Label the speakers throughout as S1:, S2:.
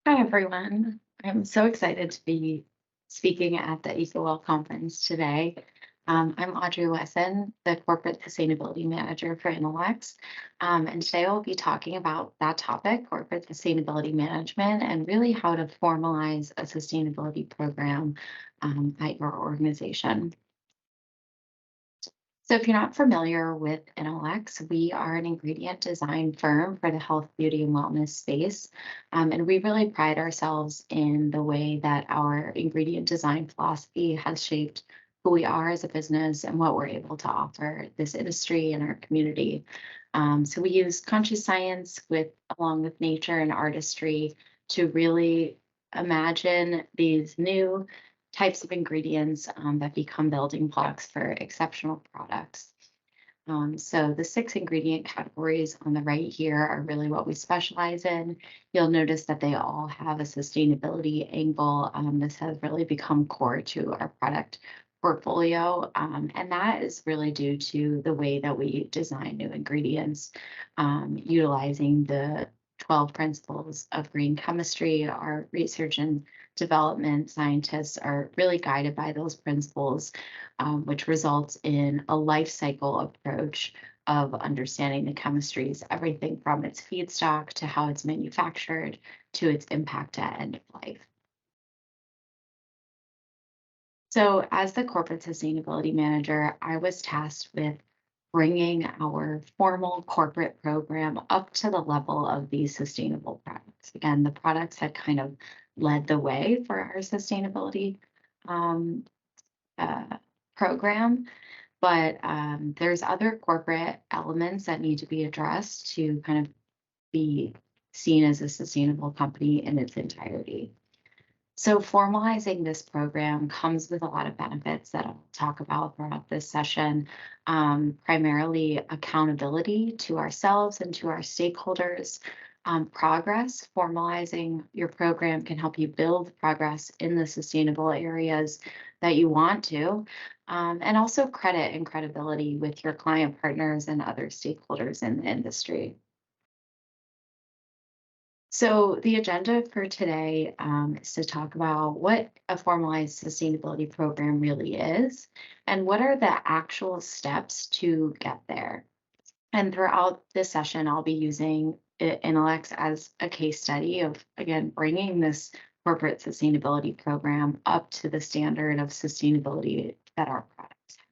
S1: Hi, everyone. I'm so excited to be speaking at the EcoWell conference today. I'm Audrey Wesson, the Corporate Sustainability Manager for Inolex. And today I'll be talking about that topic, corporate sustainability management, and really how to formalize a sustainability program at your organization. So if you're not familiar with Inolex, we are an ingredient design firm for the health, beauty, and wellness space. And we really pride ourselves in the way that our ingredient design philosophy has shaped who we are as a business and what we're able to offer this industry and our community. So we use conscious science along with nature and artistry to really imagine these new types of ingredients that become building blocks for exceptional products. So the six ingredient categories on the right here are really what we specialize in. You'll notice that they all have a sustainability angle. This has really become core to our product portfolio, and that is really due to the way that we design new ingredients, utilizing the 12 principles of green chemistry. Our research and development scientists are really guided by those principles, which results in a life cycle approach of understanding the chemistries, everything from its feedstock to how it's manufactured to its impact at end of life. So, as the corporate sustainability manager, I was tasked with bringing our formal corporate program up to the level of these sustainable products. Again, the products had kind of led the way for our sustainability um, uh, program, but there's other corporate elements that need to be addressed to kind of be seen as a sustainable company in its entirety. So formalizing this program comes with a lot of benefits that I'll talk about throughout this session. Primarily accountability to ourselves and to our stakeholders. Progress, formalizing your program can help you build progress in the sustainable areas that you want to. And also credit and credibility with your client partners and other stakeholders in the industry. So the agenda for today is to talk about what a formalized sustainability program really is and what are the actual steps to get there. And throughout this session, I'll be using Inolex as a case study of, again, bringing this corporate sustainability program up to the standard of sustainability that our products have.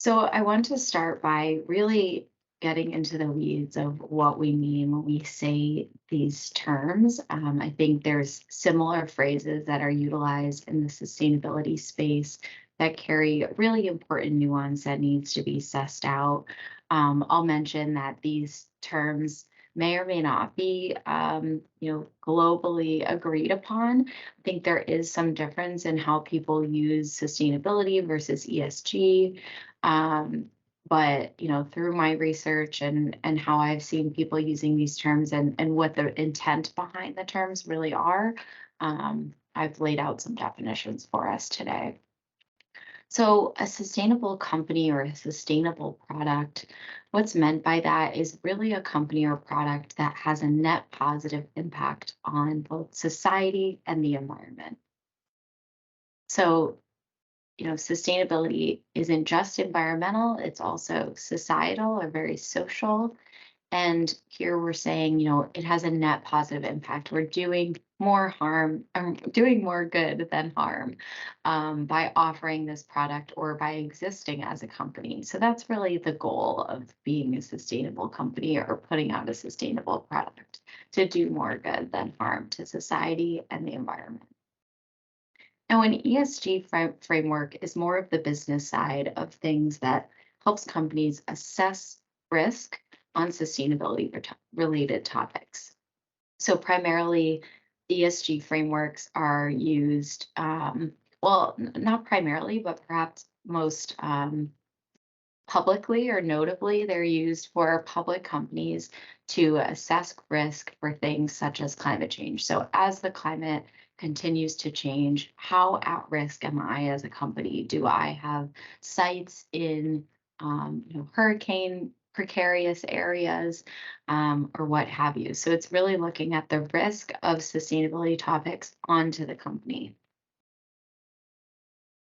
S1: So I want to start by really getting into the weeds of what we mean when we say these terms. I think there's similar phrases that are utilized in the sustainability space that carry really important nuance that needs to be sussed out. I'll mention that these terms may or may not be, globally agreed upon. I think there is some difference in how people use sustainability versus ESG. Um, but through my research and how I've seen people using these terms and what the intent behind the terms really are, I've laid out some definitions for us today. So, a sustainable company or a sustainable product, what's meant by that is really a company or product that has a net positive impact on both society and the environment. So, sustainability isn't just environmental, it's also societal or very social. And here we're saying, it has a net positive impact. We're doing more harm, doing more good than harm by offering this product or by existing as a company. So that's really the goal of being a sustainable company or putting out a sustainable product to do more good than harm to society and the environment. Now, an ESG framework is more of the business side of things that helps companies assess risk on sustainability related topics. So, primarily, ESG frameworks are used, not primarily, but perhaps most publicly or notably, they're used for public companies to assess risk for things such as climate change. So, as the climate continues to change, how at risk am I as a company? Do I have sites in hurricane precarious areas, or what have you. So it's really looking at the risk of sustainability topics onto the company.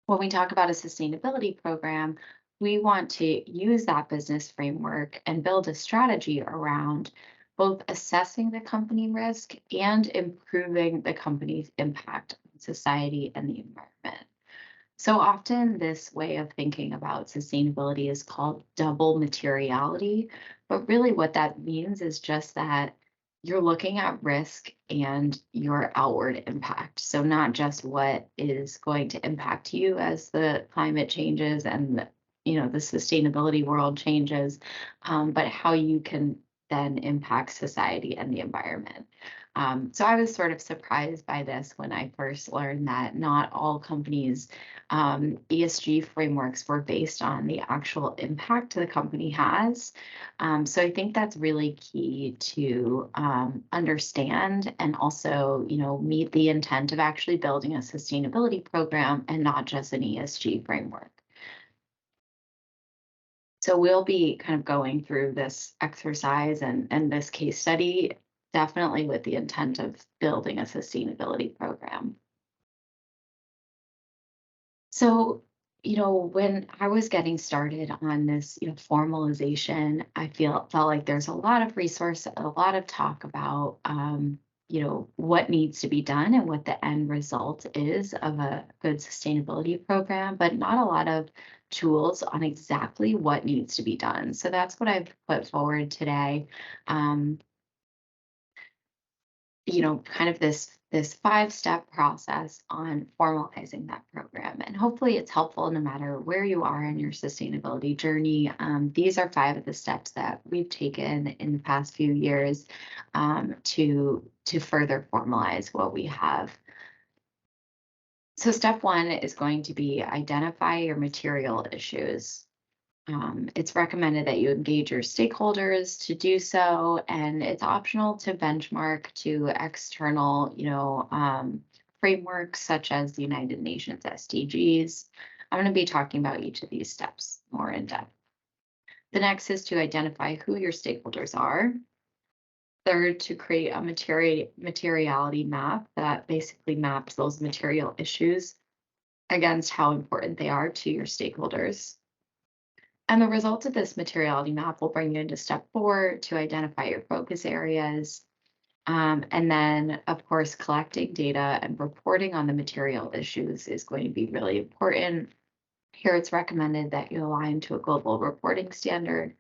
S1: When we talk about a sustainability program, we want to use that business framework and build a strategy around both assessing the company risk and improving the company's impact on society and the environment. So often, this way of thinking about sustainability is called double materiality. But really, what that means is just that you're looking at risk and your outward impact. So, not just what is going to impact you as the climate changes and the sustainability world changes, but how you can then impact society and the environment. So I was sort of surprised by this when I first learned that not all companies' ESG frameworks were based on the actual impact the company has. So I think that's really key to understand and also, meet the intent of actually building a sustainability program and not just an ESG framework. So we'll be kind of going through this exercise and this case study, definitely with the intent of building a sustainability program. So, when I was getting started on this, formalization, I felt like there's a lot of resource, a lot of talk about, what needs to be done and what the end result is of a good sustainability program, but not a lot of tools on exactly what needs to be done. So that's what I've put forward today. Um, kind of this 5-step process on formalizing that program. And hopefully it's helpful no matter where you are in your sustainability journey. These are 5 of the steps that we've taken in the past few years to further formalize what we have. So step 1 is going to be identify your material issues. It's recommended that you engage your stakeholders to do so, and it's optional to benchmark to external, frameworks such as the United Nations SDGs. I'm going to be talking about each of these steps more in depth. The next is to identify who your stakeholders are. Third, to create a materiality map that basically maps those material issues against how important they are to your stakeholders. And the results of this materiality map will bring you into step 4 to identify your focus areas. And then, of course, collecting data and reporting on the material issues is going to be really important. Here it's recommended that you align to a global reporting standard.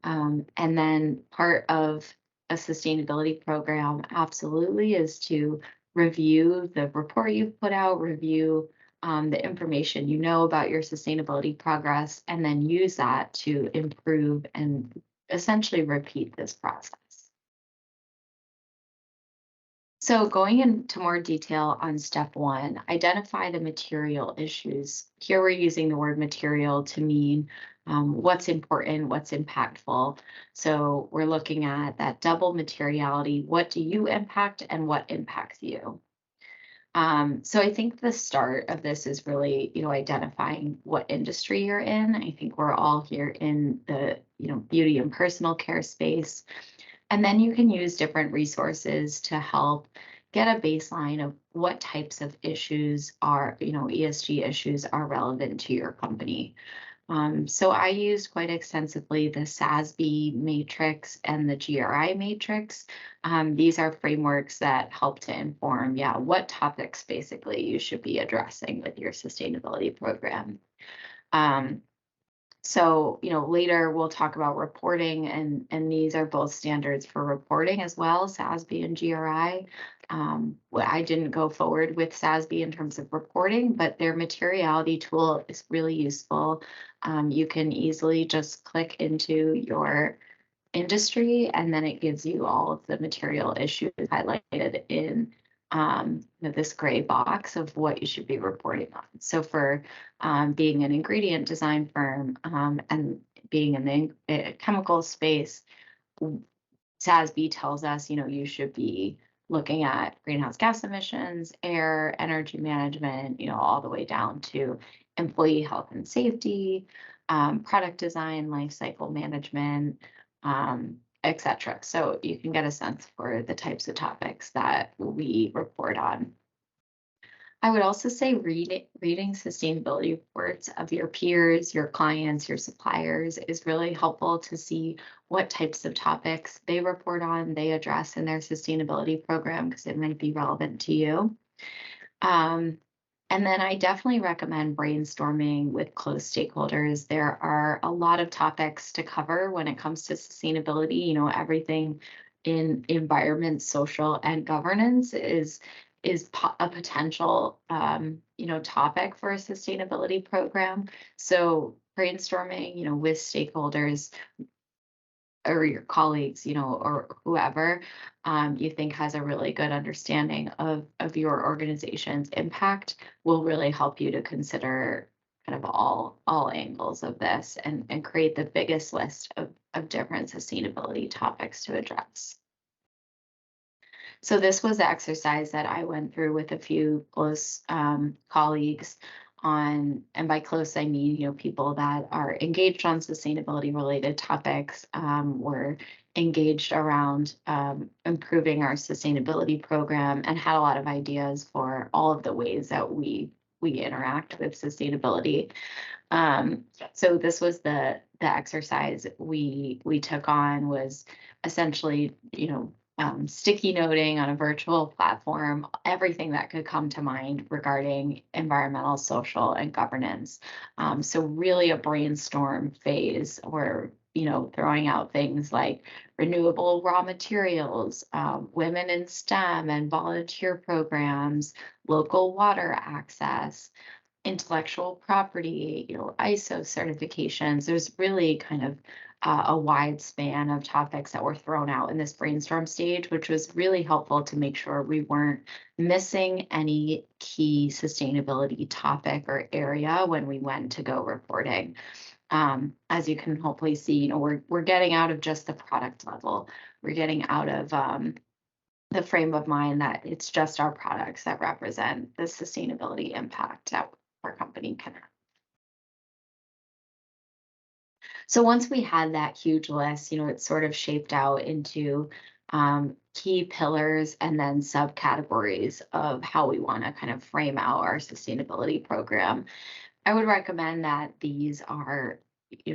S1: And then part of a sustainability program absolutely is to review the report you've put out, review the information you know about your sustainability progress, and then use that to improve and essentially repeat this process. So going into more detail on step 1, identify the material issues. Here we're using the word material to mean what's important, what's impactful. So we're looking at that double materiality. What do you impact and what impacts you? So I think the start of this is really, identifying what industry you're in. I think we're all here in the, beauty and personal care space. And then you can use different resources to help get a baseline of what types of issues are, ESG issues are relevant to your company. So I used quite extensively the SASB matrix and the GRI matrix. These are frameworks that help to inform, what topics basically you should be addressing with your sustainability program. So, later we'll talk about reporting, and these are both standards for reporting as well, SASB and GRI. I didn't go forward with SASB in terms of reporting, but their materiality tool is really useful. You can easily just click into your industry, and then it gives you all of the material issues highlighted in this gray box of what you should be reporting on. So for being an ingredient design firm and being in the chemical space, SASB tells us, you should be looking at greenhouse gas emissions, air, energy management, all the way down to employee health and safety. product design, life cycle management, etc. So you can get a sense for the types of topics that we report on. I would also say reading sustainability reports of your peers, your clients, your suppliers is really helpful to see what types of topics they report on, they address in their sustainability program, because it might be relevant to you. Um, and then I definitely recommend brainstorming with close stakeholders. There are a lot of topics to cover when it comes to sustainability. Everything in environment, social, and governance is a potential topic for a sustainability program. So brainstorming, with stakeholders or your colleagues, or whoever you think has a really good understanding of your organization's impact will really help you to consider kind of all angles of this and create the biggest list of different sustainability topics to address. So this was the exercise that I went through with a few close colleagues on, and by close, I mean, people that are engaged on sustainability related topics. Were engaged around improving our sustainability program and had a lot of ideas for all of the ways that we interact with sustainability. So this was the exercise we took on, was essentially, sticky noting on a virtual platform, everything that could come to mind regarding environmental, social, and governance. So really a brainstorm phase where, throwing out things like renewable raw materials, women in STEM and volunteer programs, local water access, intellectual property, ISO certifications. There's really kind of a wide span of topics that were thrown out in this brainstorm stage, which was really helpful to make sure we weren't missing any key sustainability topic or area when we went to go reporting. As you can hopefully see, we're getting out of just the product level. We're getting out of the frame of mind that it's just our products that represent the sustainability impact that our company can have. So once we had that huge list, it sort of shaped out into key pillars and then subcategories of how we want to kind of frame out our sustainability program. I would recommend that these are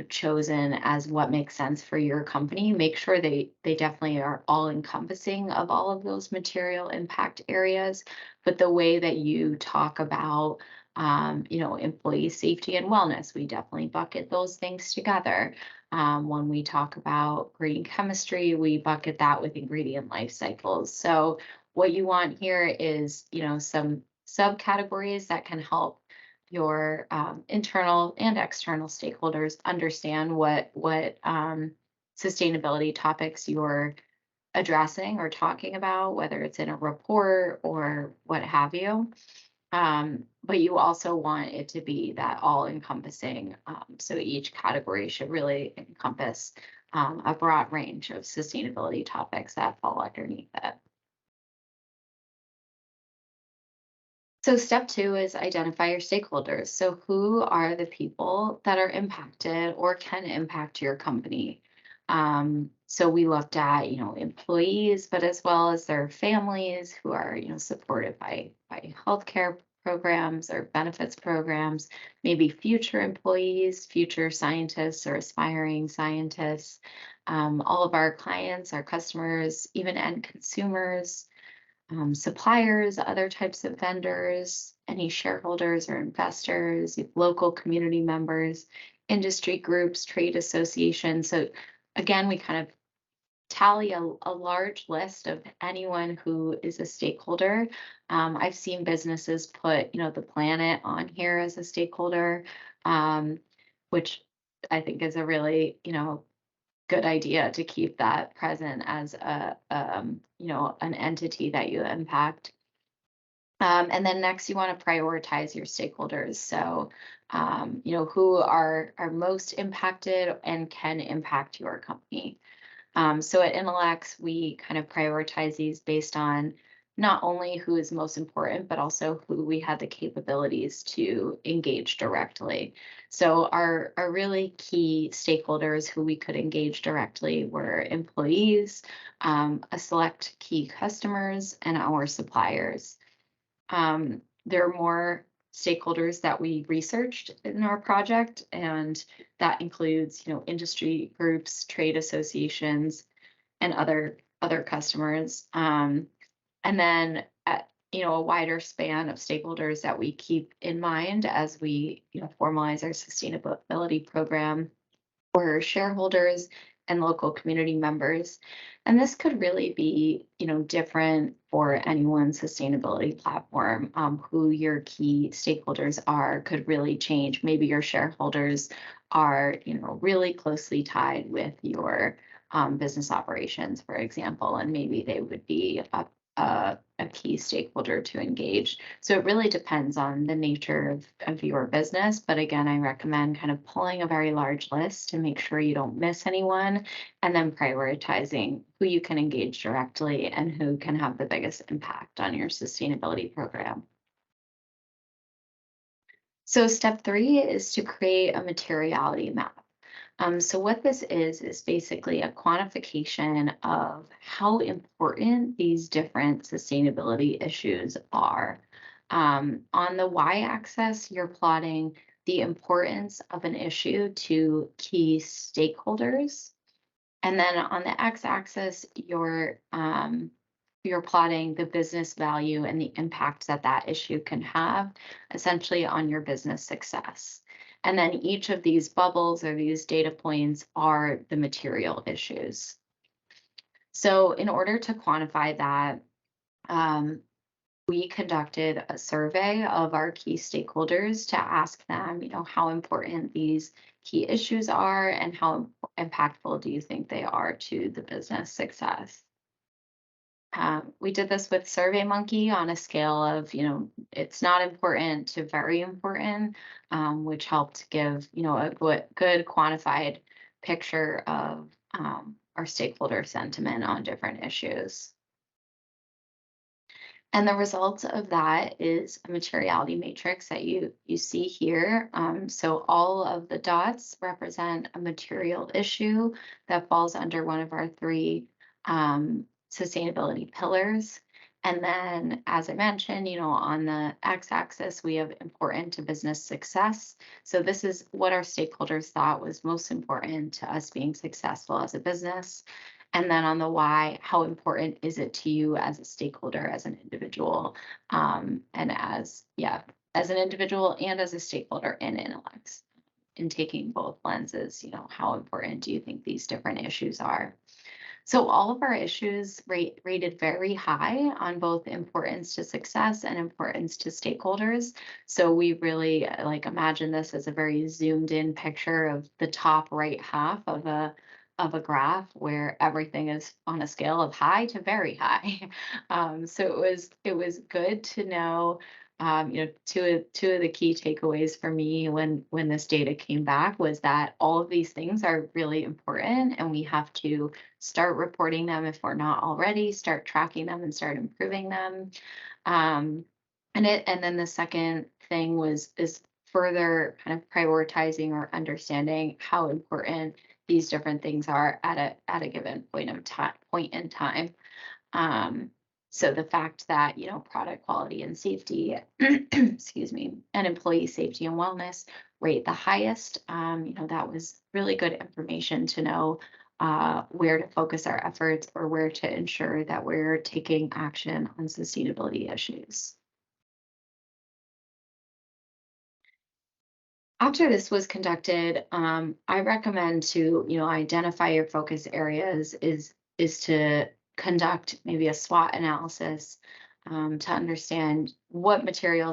S1: chosen as what makes sense for your company. Make sure they definitely are all encompassing of all of those material impact areas, but the way that you talk about employee safety and wellness, we definitely bucket those things together. When we talk about green chemistry, we bucket that with ingredient life cycles. So what you want here is, some subcategories that can help your internal and external stakeholders understand what sustainability topics you're addressing or talking about, whether it's in a report or what have you. But you also want it to be that all-encompassing. So each category should really encompass a broad range of sustainability topics that fall underneath it. So step 2 is identify your stakeholders. So who are the people that are impacted or can impact your company? So we looked at, employees, but as well as their families who are, supported by healthcare programs or benefits programs, maybe future employees, future scientists or aspiring scientists, all of our clients, our customers, even end consumers, suppliers, other types of vendors, any shareholders or investors, local community members, industry groups, trade associations. So again, we kind of tally a large list of anyone who is a stakeholder. I've seen businesses put, the planet on here as a stakeholder, which I think is a really, good idea to keep that present as an entity that you impact. And then next, you want to prioritize your stakeholders. So, who are most impacted and can impact your company. So at Inolex, we kind of prioritize these based on not only who is most important, but also who we had the capabilities to engage directly. So our really key stakeholders who we could engage directly were employees, a select key customers, and our suppliers. There are more stakeholders that we researched in our project, and that includes, industry groups, trade associations, and other customers. And then a wider span of stakeholders that we keep in mind as we, formalize our sustainability program for shareholders and local community members. And this could really be, different for anyone's sustainability platform. Who your key stakeholders are could really change. Maybe your shareholders are, really closely tied with your business operations, for example, and maybe they would be a key stakeholder to engage. So it really depends on the nature of your business. But again, I recommend kind of pulling a very large list to make sure you don't miss anyone, and then prioritizing who you can engage directly and who can have the biggest impact on your sustainability program. So step 3 is to create a materiality map. So what this is basically a quantification of how important these different sustainability issues are. On the y-axis, you're plotting the importance of an issue to key stakeholders. And then on the x-axis, you're plotting the business value and the impact that that issue can have, essentially on your business success. And then each of these bubbles or these data points are the material issues. So in order to quantify that, we conducted a survey of our key stakeholders to ask them, how important these key issues are and how impactful do you think they are to the business success. We did this with SurveyMonkey on a scale of, it's not important to very important, which helped give, a good quantified picture of our stakeholder sentiment on different issues. And the result of that is a materiality matrix that you see here. So all of the dots represent a material issue that falls under one of our 3 sustainability pillars. And then, as I mentioned, on the x-axis, we have important to business success. So this is what our stakeholders thought was most important to us being successful as a business. And then on the y, how important is it to you as a stakeholder, as an individual, and as an individual and as a stakeholder in Inolex. In taking both lenses, how important do you think these different issues are? So all of our issues rated very high on both importance to success and importance to stakeholders. So we really imagine this as a very zoomed in picture of the top right half of a graph where everything is on a scale of high to very high. So it was good to know. Two of the key takeaways for me when this data came back was that all of these things are really important, and we have to start reporting them if we're not already, start tracking them, and start improving them. And then the second thing is further kind of prioritizing or understanding how important these different things are at a given point in time. So the fact that, product quality and safety, excuse me, and employee safety and wellness rate the highest, that was really good information to know where to focus our efforts or where to ensure that we're taking action on sustainability issues. After this was conducted, I recommend to, identify your focus areas is to conduct maybe a SWOT analysis to understand what material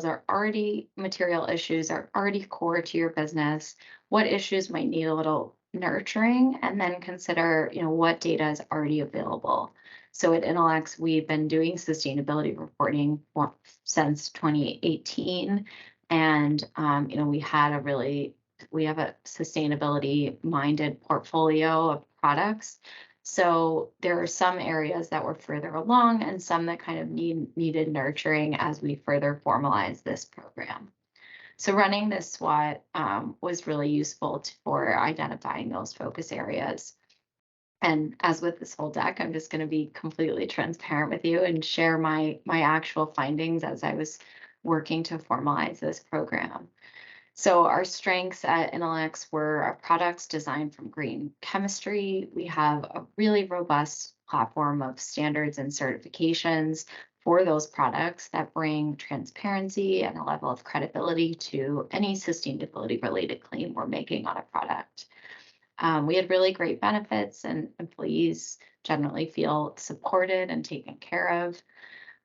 S1: issues are already core to your business, what issues might need a little nurturing, and then consider, what data is already available. So at Inolex, we've been doing sustainability reporting since 2018. And, we have a sustainability minded portfolio of products. So there are some areas that were further along and some that kind of needed nurturing as we further formalize this program. So running this SWOT was really useful for identifying those focus areas. And as with this whole deck, I'm just going to be completely transparent with you and share my actual findings as I was working to formalize this program. So our strengths at Inolex were our products designed from green chemistry. We have a really robust platform of standards and certifications for those products that bring transparency and a level of credibility to any sustainability related claim we're making on a product. We had really great benefits, and employees generally feel supported and taken care of.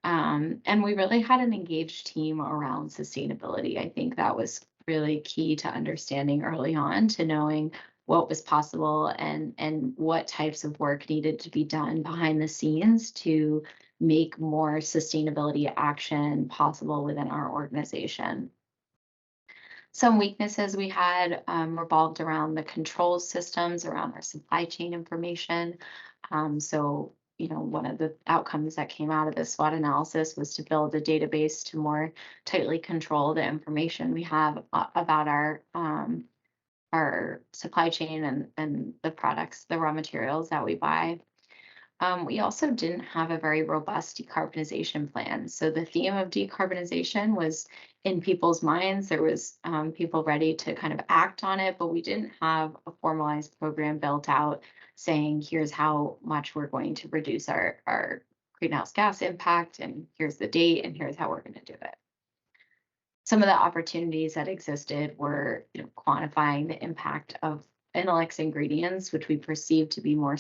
S1: And we really had an engaged team around sustainability. I think that was really key to understanding early on, to knowing what was possible and what types of work needed to be done behind the scenes to make more sustainability action possible within our organization. Some weaknesses we had revolved around the control systems around our supply chain information. So, one of the outcomes that came out of this SWOT analysis was to build a database to more tightly control the information we have about our supply chain and the products, the raw materials that we buy. We also didn't have a very robust decarbonization plan. So the theme of decarbonization was in people's minds. There was people ready to kind of act on it, but we didn't have a formalized program built out saying, here's how much we're going to reduce our greenhouse gas impact, and here's the date, and here's how we're going to do it. Some of the opportunities that existed were, quantifying the impact of Inolex ingredients, which we perceive to be more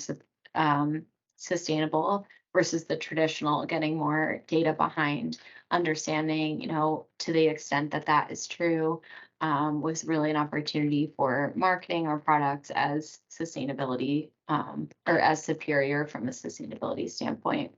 S1: sustainable versus the traditional, getting more data behind understanding, to the extent that that is true, was really an opportunity for marketing our products as sustainability or as superior from a sustainability standpoint.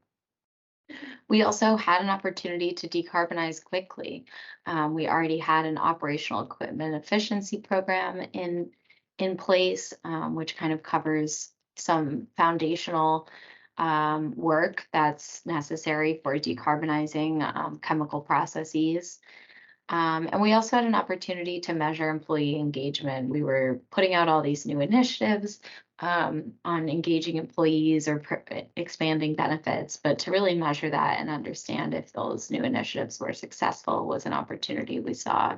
S1: We also had an opportunity to decarbonize quickly. We already had an operational equipment efficiency program in place, which kind of covers some foundational work that's necessary for decarbonizing chemical processes. And we also had an opportunity to measure employee engagement. We were putting out all these new initiatives on engaging employees or expanding benefits, but to really measure that and understand if those new initiatives were successful was an opportunity we saw.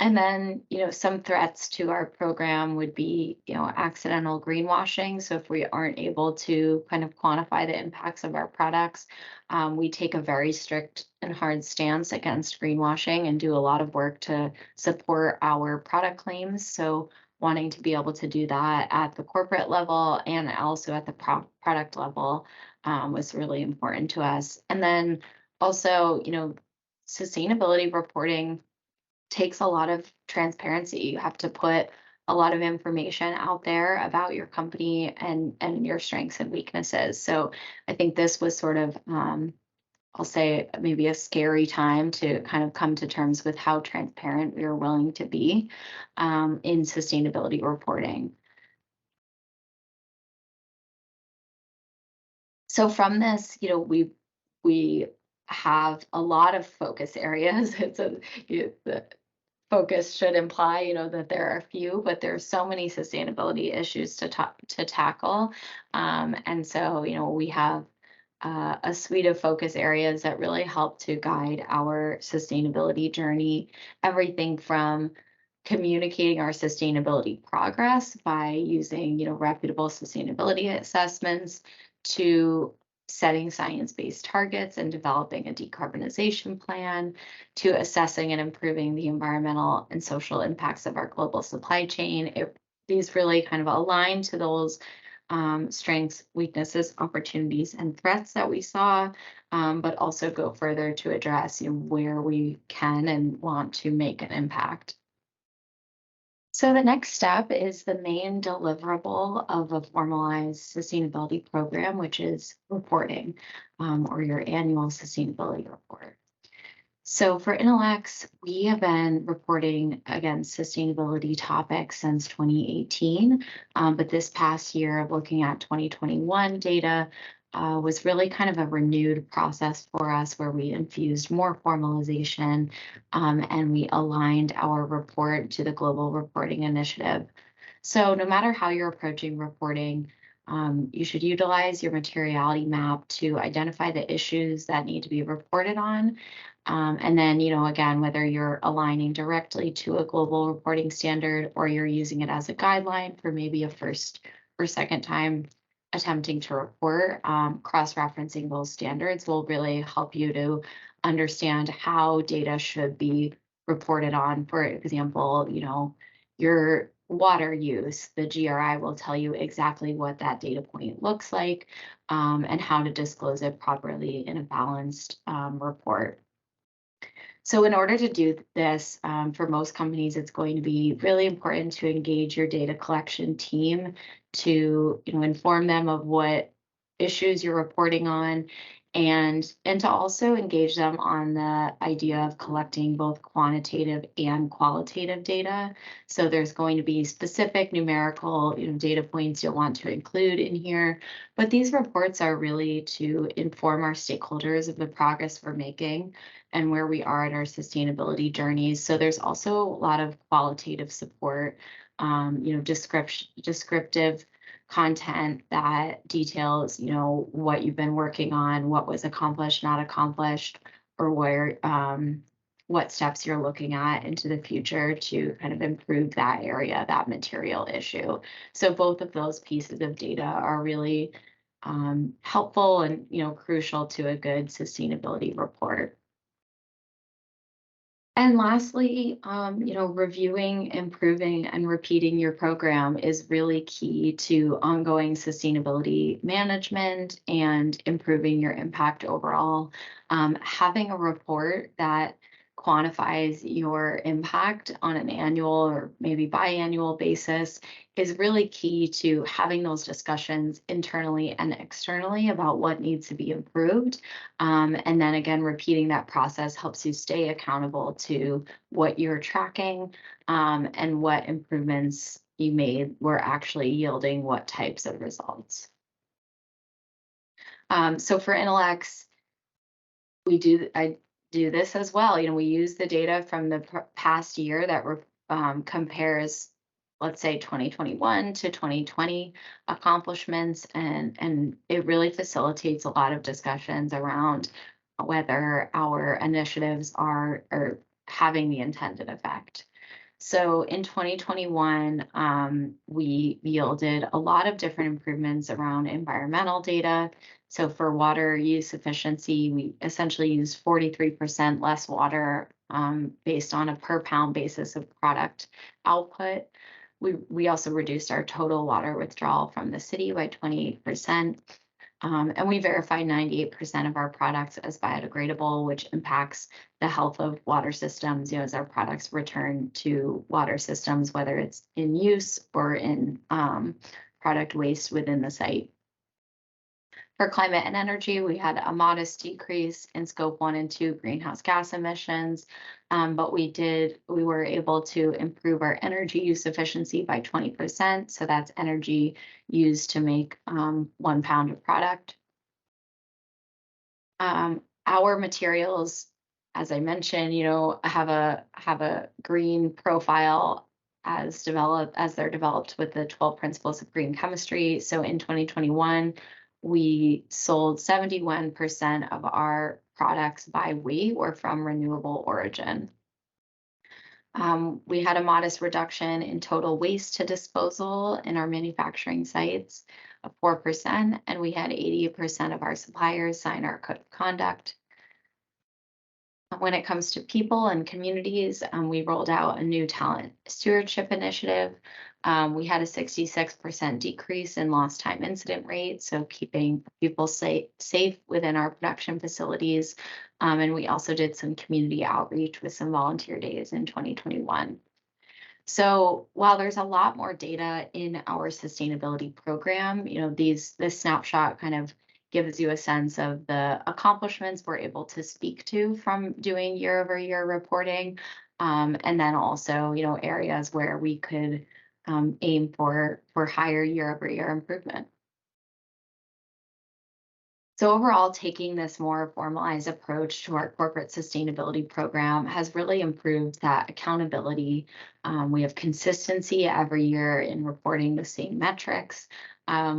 S1: And then, some threats to our program would be, accidental greenwashing. So if we aren't able to kind of quantify the impacts of our products, we take a very strict and hard stance against greenwashing and do a lot of work to support our product claims. So wanting to be able to do that at the corporate level and also at the product level was really important to us. And then also, sustainability reporting takes a lot of transparency. You have to put a lot of information out there about your company and your strengths and weaknesses. So I think this was sort of, I'll say, maybe a scary time to kind of come to terms with how transparent we were willing to be in sustainability reporting. So from this, we have a lot of focus areas. The focus should imply, that there are a few, but there's so many sustainability issues to tackle. And so, we have a suite of focus areas that really help to guide our sustainability journey. Everything from communicating our sustainability progress by using, reputable sustainability assessments, to setting science-based targets and developing a decarbonization plan, to assessing and improving the environmental and social impacts of our global supply chain. These really kind of align to those strengths, weaknesses, opportunities, and threats that we saw, but also go further to address, where we can and want to make an impact. So the next step is the main deliverable of a formalized sustainability program, which is reporting, or your annual sustainability report. So for Inolex, we have been reporting against sustainability topics since 2018. But this past year of looking at 2021 data was really kind of a renewed process for us where we infused more formalization and we aligned our report to the Global Reporting Initiative. So no matter how you're approaching reporting, you should utilize your materiality map to identify the issues that need to be reported on. And then, again, whether you're aligning directly to a global reporting standard or you're using it as a guideline for maybe a first or second time attempting to report, cross-referencing those standards will really help you to understand how data should be reported on. For example, your water use, the GRI will tell you exactly what that data point looks like and how to disclose it properly in a balanced report. So in order to do this, for most companies, it's going to be really important to engage your data collection team to, inform them of what issues you're reporting on and to also engage them on the idea of collecting both quantitative and qualitative data. So there's going to be specific numerical, data points you'll want to include in here, but these reports are really to inform our stakeholders of the progress we're making and where we are in our sustainability journeys. So there's also a lot of qualitative support, descriptive content that details, what you've been working on, what was accomplished, not accomplished, or what steps you're looking at into the future to kind of improve that area, that material issue. So both of those pieces of data are really helpful and, crucial to a good sustainability report. And lastly, reviewing, improving, and repeating your program is really key to ongoing sustainability management and improving your impact overall. Having a report that quantifies your impact on an annual or maybe biannual basis is really key to having those discussions internally and externally about what needs to be improved. And then again, repeating that process helps you stay accountable to what you're tracking and what improvements you made were actually yielding what types of results. So for Inolex, I do this as well. We use the data from the past year that compares, let's say, 2021 to 2020 accomplishments, and it really facilitates a lot of discussions around whether our initiatives are having the intended effect. So in 2021, we yielded a lot of different improvements around environmental data. So for water use efficiency, we essentially used 43% less water based on a per pound basis of product output. We also reduced our total water withdrawal from the city by 28%. And we verify 98% of our products as biodegradable, which impacts the health of water systems, as our products return to water systems, whether it's in use or in product waste within the site. For climate and energy, we had a modest decrease in scope 1 and 2 greenhouse gas emissions, but we were able to improve our energy use efficiency by 20%. So that's energy used to make 1 pound of product. Our materials, as I mentioned, have a green profile as they're developed with the 12 principles of green chemistry. So in 2021, we sold 71% of our products by weight or from renewable origin. We had a modest reduction in total waste to disposal in our manufacturing sites of 4%, and we had 80% of our suppliers sign our code of conduct. When it comes to people and communities, we rolled out a new talent stewardship initiative. We had a 66% decrease in lost time incident rate, so keeping people safe within our production facilities. And we also did some community outreach with some volunteer days in 2021. So while there's a lot more data in our sustainability program, this snapshot kind of gives you a sense of the accomplishments we're able to speak to from doing year-over-year reporting. And then also, areas where we could aim for higher year-over-year improvement. So overall, taking this more formalized approach to our corporate sustainability program has really improved that accountability. We have consistency every year in reporting the same metrics,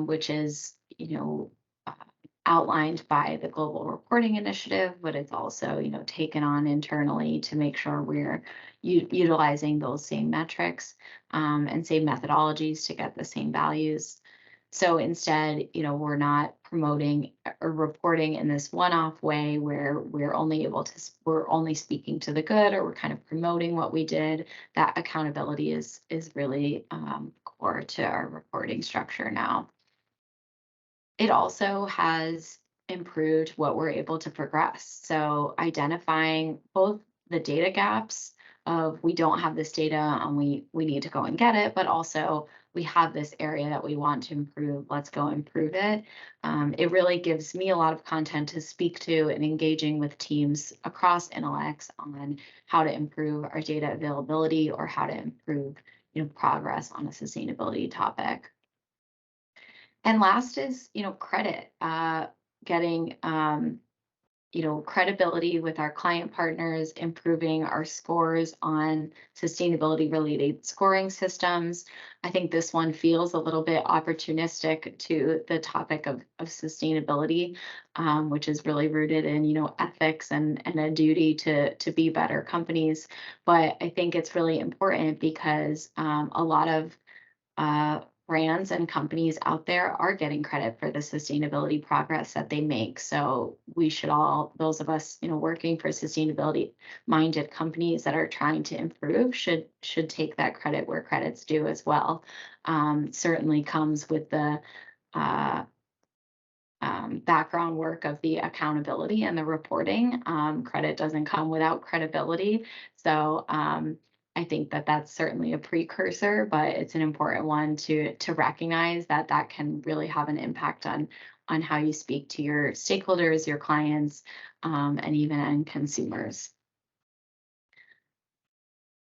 S1: which is, uh, outlined by the Global Reporting Initiative, but it's also, taken on internally to make sure we're utilizing those same metrics and same methodologies to get the same values. So instead, we're not promoting or reporting in this one-off way where we're only speaking to the good, or we're kind of promoting what we did. That accountability is really core to our reporting structure now. It also has improved what we're able to progress. So identifying both the data gaps of we don't have this data and we need to go and get it, but also we have this area that we want to improve. Let's go improve it. It really gives me a lot of content to speak to and engaging with teams across Inolex on how to improve our data availability or how to improve, progress on a sustainability topic. And last is, credit, getting, credibility with our client partners, improving our scores on sustainability related scoring systems. I think this one feels a little bit opportunistic to the topic of sustainability, which is really rooted in, ethics and a duty to be better companies. But I think it's really important because a lot of brands and companies out there are getting credit for the sustainability progress that they make. So we should all, those of us, working for sustainability minded companies that are trying to improve should take that credit where credit's due as well. Certainly comes with the background work of the accountability and the reporting. Credit doesn't come without credibility. So I think that that's certainly a precursor, but it's an important one to recognize that that can really have an impact on how you speak to your stakeholders, your clients, and even end consumers.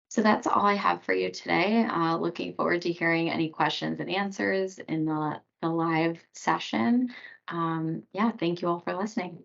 S1: So that's all I have for you today. Looking forward to hearing any questions and answers in the live session. Yeah, thank you all for listening.